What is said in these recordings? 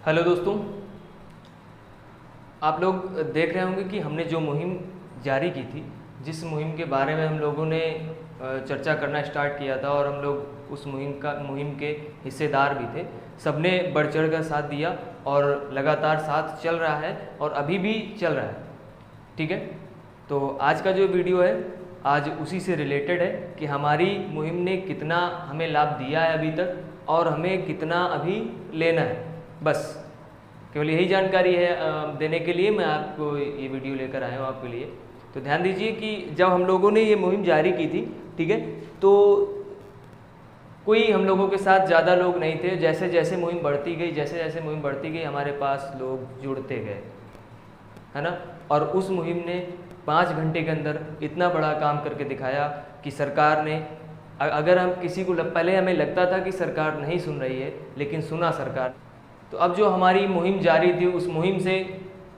Hello दोस्तों, आप लोग देख रहे होंगे कि हमने जो मुहिम जारी की थी, जिस मुहिम के बारे में हम लोगों ने चर्चा करना स्टार्ट किया था और हम लोग उस मुहिम के हिस्सेदार भी थे। सबने बढ़ चढ़ कर साथ दिया और लगातार साथ चल रहा है और अभी भी चल रहा है। ठीक है, तो आज का जो वीडियो है आज उसी से रिलेटेड है कि हमारी मुहिम ने कितना हमें लाभ दिया है अभी तक और हमें कितना अभी लेना है। बस केवल यही जानकारी है देने के लिए मैं आपको ये वीडियो लेकर आया हूँ आपके लिए। तो ध्यान दीजिए कि जब हम लोगों ने ये मुहिम जारी की थी, ठीक है, तो कोई हम लोगों के साथ ज़्यादा लोग नहीं थे। जैसे जैसे मुहिम बढ़ती गई हमारे पास लोग जुड़ते गए, है ना। और उस मुहिम ने 5 घंटे के अंदर इतना बड़ा काम करके दिखाया कि सरकार ने, अगर हम किसी को पहले हमें लगता था कि सरकार नहीं सुन रही है, लेकिन सुना सरकार। तो अब जो हमारी मुहिम जारी थी, उस मुहिम से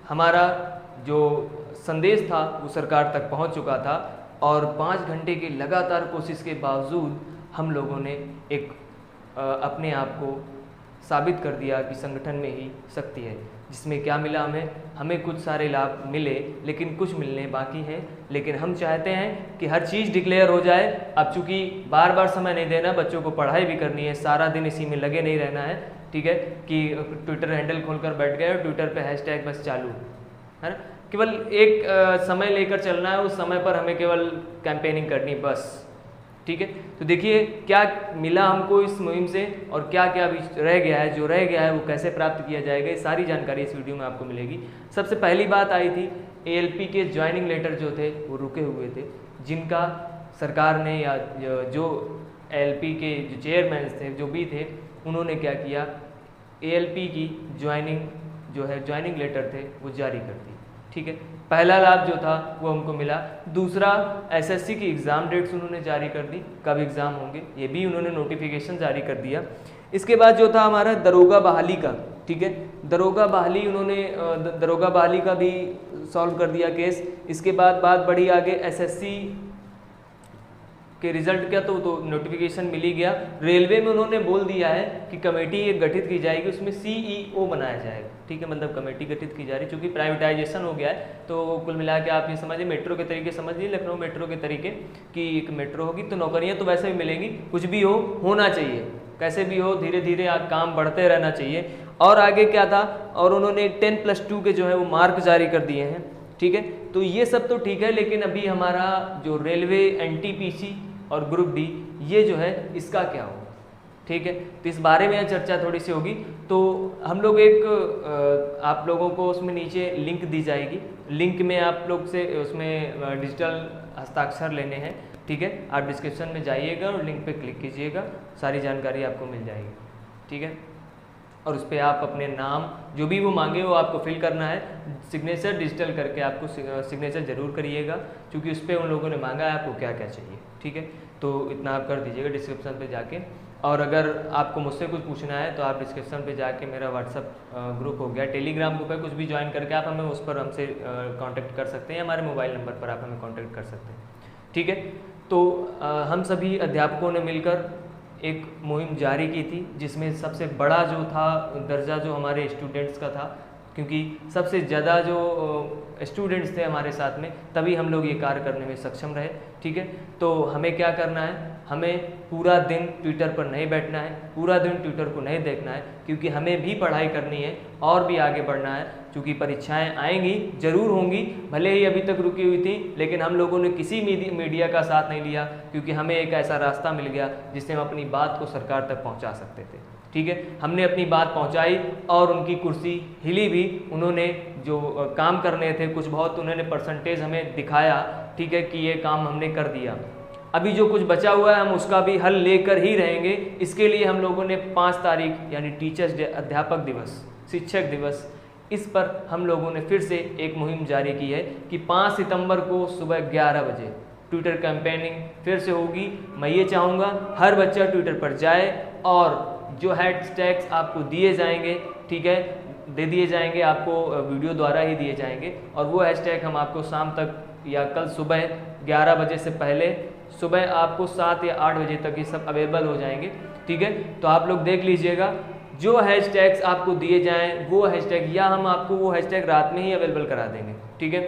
हमारा जो संदेश था वो सरकार तक पहुंच चुका था और 5 घंटे की लगातार कोशिश के बावजूद हम लोगों ने एक अपने आप को साबित कर दिया कि संगठन में ही शक्ति है। जिसमें क्या मिला हमें कुछ सारे लाभ मिले, लेकिन कुछ मिलने बाकी हैं। लेकिन हम चाहते हैं कि हर चीज़ डिक्लेयर हो जाए। अब चूँकि बार बार समय नहीं देना, बच्चों को पढ़ाई भी करनी है, सारा दिन इसी में लगे नहीं रहना है। ठीक है, कि ट्विटर हैंडल खोलकर बैठ गए और ट्विटर पे हैशटैग बस चालू, है ना। केवल एक समय लेकर चलना है, उस समय पर हमें केवल कैंपेनिंग करनी बस। ठीक है, तो देखिए क्या मिला हमको इस मुहिम से और क्या क्या अभी रह गया है। जो रह गया है वो कैसे प्राप्त किया जाएगा, ये सारी जानकारी इस वीडियो में आपको मिलेगी। सबसे पहली बात आई थी, एएलपी के ज्वाइनिंग लेटर जो थे वो रुके हुए थे, जिनका सरकार ने या जो एएलपी के जो चेयरमैन थे, जो भी थे, उन्होंने क्या किया, एएलपी की ज्वाइनिंग लेटर थे वो जारी कर दी। ठीक है, पहला लाभ जो था वो हमको मिला। दूसरा, एसएससी की एग्ज़ाम डेट्स उन्होंने जारी कर दी, कब एग्ज़ाम होंगे ये भी उन्होंने नोटिफिकेशन जारी कर दिया। इसके बाद जो था हमारा दरोगा बहाली का, ठीक है, दरोगा बहाली का भी सॉल्व कर दिया केस। इसके बाद बात बढ़ी आगे एसएससी के रिजल्ट का, तो नोटिफिकेशन मिल ही गया। रेलवे में उन्होंने बोल दिया है कि कमेटी एक गठित की जाएगी, उसमें सीईओ बनाया जाएगा। ठीक है, मतलब कमेटी गठित की जा रही, चूँकि प्राइवेटाइजेशन हो गया है। तो कुल मिला के आप ये समझिए, मेट्रो के तरीके समझिए, लखनऊ मेट्रो के तरीके कि एक मेट्रो होगी तो नौकरियाँ तो वैसे भी मिलेंगी। कुछ भी होना चाहिए, कैसे भी हो, धीरे धीरे काम बढ़ते रहना चाहिए। और आगे क्या था, और उन्होंने 10+2 के जो है वो मार्क जारी कर दिए हैं। ठीक है, तो ये सब तो ठीक है, लेकिन अभी हमारा जो रेलवे एनटीपीसी और ग्रुप डी, ये जो है इसका क्या होगा। ठीक है, तो इस बारे में चर्चा थोड़ी सी होगी। तो हम लोग आप लोगों को उसमें नीचे लिंक दी जाएगी, लिंक में आप लोग से उसमें डिजिटल हस्ताक्षर लेने हैं। ठीक है, आप डिस्क्रिप्शन में जाइएगा और लिंक पे क्लिक कीजिएगा, सारी जानकारी आपको मिल जाएगी। ठीक है, और उस पर आप अपने नाम जो भी वो मांगे वो आपको फिल करना है। सिग्नेचर डिजिटल करके आपको सिग्नेचर जरूर करिएगा, क्योंकि उस पर उन लोगों ने मांगा है आपको क्या क्या चाहिए। ठीक है, तो इतना आप कर दीजिएगा डिस्क्रिप्शन पे जाके। और अगर आपको मुझसे कुछ पूछना है तो आप डिस्क्रिप्शन पे जाके, मेरा व्हाट्सअप ग्रुप हो गया, टेलीग्राम ग्रुप है, कुछ भी ज्वाइन करके आप हमें उस पर हमसे कांटेक्ट कर सकते हैं, हमारे मोबाइल नंबर पर आप हमें कांटेक्ट कर सकते हैं। ठीक है, तो हम सभी अध्यापकों ने मिलकर एक मुहिम जारी की थी, जिसमें सबसे बड़ा जो था दर्जा जो हमारे स्टूडेंट्स का था, क्योंकि सबसे ज़्यादा जो स्टूडेंट्स थे हमारे साथ में, तभी हम लोग ये कार्य करने में सक्षम रहे। ठीक है, तो हमें क्या करना है, हमें पूरा दिन ट्विटर पर नहीं बैठना है, पूरा दिन ट्विटर को नहीं देखना है, क्योंकि हमें भी पढ़ाई करनी है और भी आगे बढ़ना है। क्योंकि परीक्षाएं आएंगी, जरूर होंगी, भले ही अभी तक रुकी हुई थी, लेकिन हम लोगों ने किसी मीडिया का साथ नहीं लिया, क्योंकि हमें एक ऐसा रास्ता मिल गया जिससे हम अपनी बात को सरकार तक पहुंचा सकते थे। ठीक है, हमने अपनी बात पहुंचाई और उनकी कुर्सी हिली भी। उन्होंने जो काम करने थे, कुछ बहुत उन्होंने परसेंटेज हमें दिखाया। ठीक है, कि ये काम हमने कर दिया। अभी जो कुछ बचा हुआ है हम उसका भी हल लेकर ही रहेंगे। इसके लिए हम लोगों ने 5 तारीख यानी टीचर्स डे, अध्यापक दिवस, शिक्षक दिवस, इस पर हम लोगों ने फिर से एक मुहिम जारी की है कि 5 सितंबर को सुबह 11 बजे ट्विटर कैंपेनिंग फिर से होगी। मैं ये चाहूँगा हर बच्चा ट्विटर पर जाए और जो हैशटैग्स आपको दिए जाएंगे, ठीक है, दे दिए जाएंगे, आपको वीडियो द्वारा ही दिए जाएंगे, और वो हैशटैग हम आपको शाम तक या कल सुबह 11 बजे से पहले, सुबह आपको 7 या 8 बजे तक ये सब अवेलेबल हो जाएंगे। ठीक है, तो आप लोग देख लीजिएगा, जो हैशटैग्स आपको दिए जाएं वो हैशटैग, या हम आपको वो हैशटैग रात में ही अवेलेबल करा देंगे, ठीक है।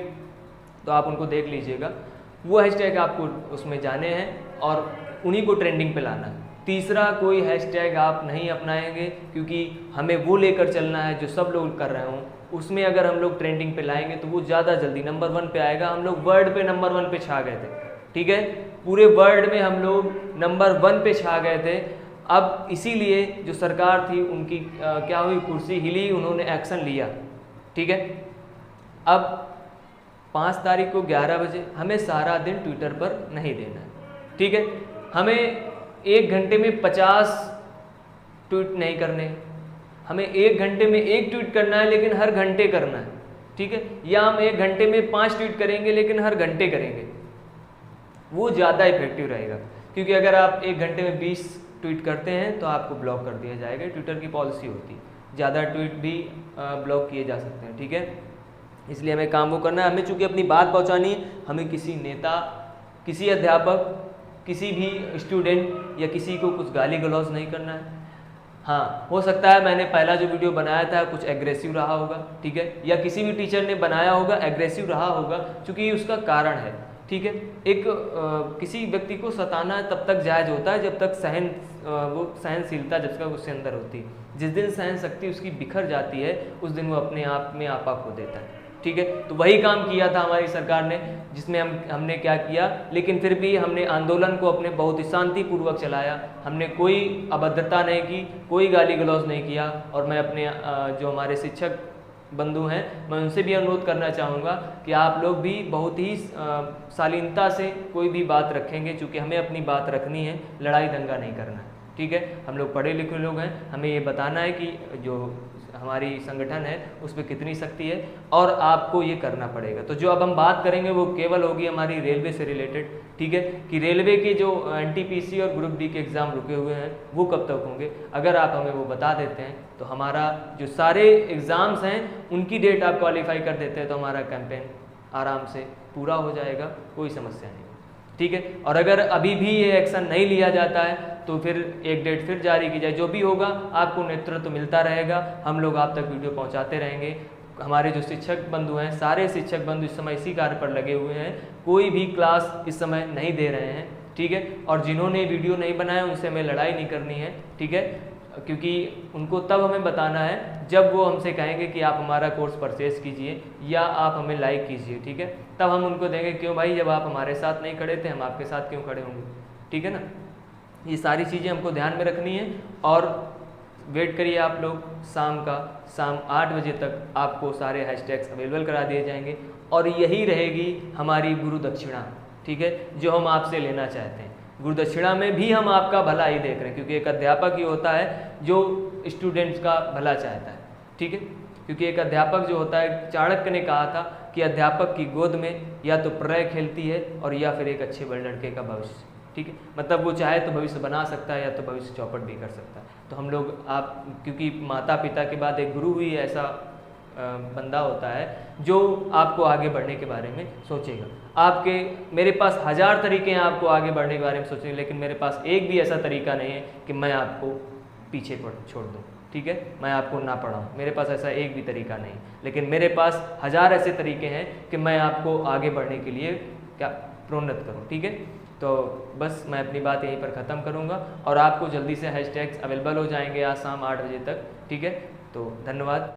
तो आप उनको देख लीजिएगा, वो हैशटैग आपको उसमें जाने हैं और उन्हीं को ट्रेंडिंग पे लाना है। तीसरा कोई हैशटैग आप नहीं अपनाएंगे, क्योंकि हमें वो लेकर चलना है जो सब लोग कर रहे हों। उसमें अगर हम लोग ट्रेंडिंग पे लाएंगे तो वो ज़्यादा जल्दी नंबर 1 पे आएगा। हम लोग वर्ल्ड पे नंबर 1 पे छा गए थे, ठीक है, पूरे वर्ल्ड में हम लोग नंबर 1 पे छा गए थे। अब इसीलिए जो सरकार थी उनकी क्या हुई, कुर्सी हिली, उन्होंने एक्शन लिया, ठीक है। अब 5 तारीख को 11 बजे हमें सारा दिन ट्विटर पर नहीं देना है, ठीक है। हमें 1 घंटे में 50 ट्वीट नहीं करने, हमें 1 घंटे में 1 ट्वीट करना है, लेकिन हर घंटे करना है, ठीक है। या हम 1 घंटे में 5 ट्वीट करेंगे, लेकिन हर घंटे करेंगे, वो ज़्यादा इफेक्टिव रहेगा। क्योंकि अगर आप 1 घंटे में 20 ट्वीट करते हैं तो आपको ब्लॉक कर दिया जाएगा, ट्विटर की पॉलिसी होती है, ज़्यादा ट्वीट भी ब्लॉक किए जा सकते हैं, ठीक है। इसलिए हमें काम वो करना है, हमें चूँकि अपनी बात पहुँचानी है, हमें किसी नेता, किसी अध्यापक, किसी भी स्टूडेंट या किसी को कुछ गाली गलौज नहीं करना है। हाँ, हो सकता है मैंने पहला जो वीडियो बनाया था कुछ एग्रेसिव रहा होगा, ठीक है, या किसी भी टीचर ने बनाया होगा एग्रेसिव रहा होगा, क्योंकि उसका कारण है, ठीक है। एक किसी व्यक्ति को सताना तब तक जायज़ होता है जब तक वो सहनशीलता जब तक उसके अंदर होती है। जिस दिन सहन शक्ति उसकी बिखर जाती है उस दिन वो अपने आप में आपा खो देता है, ठीक है। तो वही काम किया था हमारी सरकार ने, जिसमें हमने क्या किया, लेकिन फिर भी हमने आंदोलन को अपने बहुत ही शांतिपूर्वक चलाया। हमने कोई अभद्रता नहीं की, कोई गाली गलौज नहीं किया। और मैं अपने जो हमारे शिक्षक बंधु हैं, मैं उनसे भी अनुरोध करना चाहूँगा कि आप लोग भी बहुत ही शालीनता से कोई भी बात रखेंगे, क्योंकि हमें अपनी बात रखनी है, लड़ाई दंगा नहीं करना है, ठीक है। हम लोग पढ़े लिखे लोग हैं, हमें ये बताना है कि जो हमारी संगठन है उस पर कितनी शक्ति है, और आपको ये करना पड़ेगा। तो जो अब हम बात करेंगे वो केवल होगी हमारी रेलवे से रिलेटेड, ठीक है, कि रेलवे के जो NTPC और ग्रुप डी के एग्ज़ाम रुके हुए हैं वो कब तक होंगे। अगर आप हमें वो बता देते हैं तो हमारा जो सारे एग्ज़ाम्स हैं उनकी डेट आप क्वालिफाई कर देते हैं तो हमारा कैंपेन आराम से पूरा हो जाएगा, कोई समस्या नहीं, ठीक है। और अगर अभी भी ये एक्शन नहीं लिया जाता है तो फिर एक डेट फिर जारी की जाए। जो भी होगा आपको नेतृत्व मिलता रहेगा, हम लोग आप तक वीडियो पहुंचाते रहेंगे। हमारे जो शिक्षक बंधु हैं, सारे शिक्षक बंधु इस समय इसी कार्य पर लगे हुए हैं, कोई भी क्लास इस समय नहीं दे रहे हैं, ठीक है। और जिन्होंने वीडियो नहीं बनाया उनसे हमें लड़ाई नहीं करनी है, ठीक है, क्योंकि उनको तब हमें बताना है जब वो हमसे कहेंगे कि आप हमारा कोर्स परचेज कीजिए या आप हमें लाइक कीजिए, ठीक है। तब हम उनको देंगे, क्यों भाई, जब आप हमारे साथ नहीं खड़े थे हम आपके साथ क्यों खड़े होंगे, ठीक है ना। ये सारी चीज़ें हमको ध्यान में रखनी है। और वेट करिए आप लोग, शाम 8 बजे तक आपको सारे हैशटैग्स अवेलेबल करा दिए जाएंगे। और यही रहेगी हमारी गुरु दक्षिणा, ठीक है, जो हम आपसे लेना चाहते हैं। गुरु दक्षिणा में भी हम आपका भला ही देख रहे हैं, क्योंकि एक अध्यापक ही होता है जो स्टूडेंट्स का भला चाहता है, ठीक है। क्योंकि एक अध्यापक जो होता है, चाणक्य ने कहा था कि अध्यापक की गोद में या तो प्रलय खेलती है और या फिर एक अच्छे बड़े लड़के का भविष्य, ठीक है। मतलब वो चाहे तो भविष्य बना सकता है या तो भविष्य चौपट भी कर सकता है। तो हम लोग आप, क्योंकि माता पिता के बाद एक गुरु ही ऐसा बंदा होता है जो आपको आगे बढ़ने के बारे में सोचेगा। मेरे पास 1000 तरीके हैं आपको आगे बढ़ने के बारे में सोचने, लेकिन मेरे पास एक भी ऐसा तरीका नहीं है कि मैं आपको पीछे छोड़ दूँ, ठीक है, मैं आपको ना पढ़ाऊँ। मेरे पास ऐसा एक भी तरीका नहीं, लेकिन मेरे पास 1000 ऐसे तरीके हैं कि मैं आपको आगे बढ़ने के लिए क्या प्रोन्नत करूँ, ठीक है। तो बस मैं अपनी बात यहीं पर ख़त्म करूँगा और आपको जल्दी से हैशटैग्स अवेलेबल हो जाएंगे आज शाम 8 बजे तक, ठीक है। तो धन्यवाद।